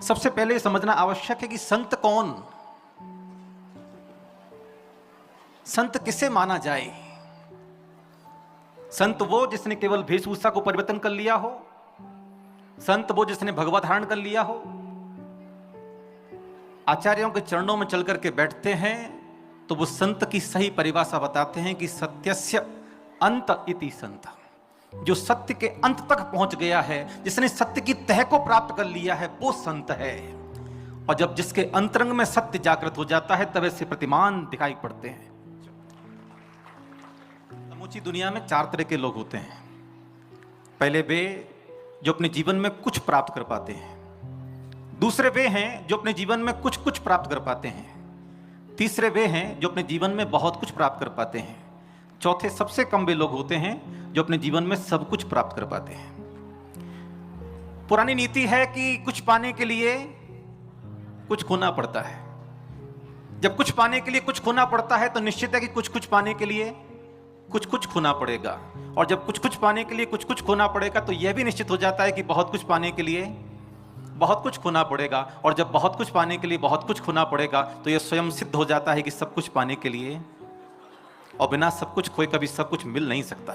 सबसे पहले ये समझना आवश्यक है कि संत कौन, संत किसे माना जाए। संत वो जिसने केवल वेशभूषा को परिवर्तन कर लिया हो, संत वो जिसने भगवा धारण कर लिया हो, आचार्यों के चरणों में चल करके बैठते हैं तो वो संत की सही परिभाषा बताते हैं कि सत्यस्य अंत इति संत। जो सत्य के अंत तक पहुंच गया है, जिसने सत्य की तह को प्राप्त कर लिया है, वो संत है। और जब जिसके अंतरंग में सत्य जागृत हो जाता है तब ऐसे प्रतिमान दिखाई पड़ते हैं। समूची दुनिया में चार तरह के लोग होते हैं। पहले वे जो अपने जीवन में कुछ प्राप्त कर पाते हैं, दूसरे वे हैं जो अपने जीवन में कुछ कुछ प्राप्त कर पाते हैं, तीसरे वे हैं जो अपने जीवन में बहुत कुछ प्राप्त कर पाते हैं, चौथे सबसे कम वे लोग होते हैं जो अपने जीवन में सब कुछ प्राप्त कर पाते हैं। पुरानी नीति है कि कुछ पाने के लिए कुछ खोना पड़ता है। जब कुछ पाने के लिए कुछ खोना पड़ता है तो निश्चित है कि कुछ कुछ पाने के लिए कुछ कुछ खोना पड़ेगा, और जब कुछ कुछ पाने के लिए कुछ कुछ खोना पड़ेगा तो यह भी निश्चित हो जाता है कि बहुत कुछ पाने के लिए बहुत कुछ खोना पड़ेगा, और जब बहुत कुछ पाने के लिए बहुत कुछ खोना पड़ेगा तो यह स्वयं सिद्ध हो जाता है कि सब कुछ पाने के लिए और बिना सब कुछ खोए कभी सब कुछ मिल नहीं सकता।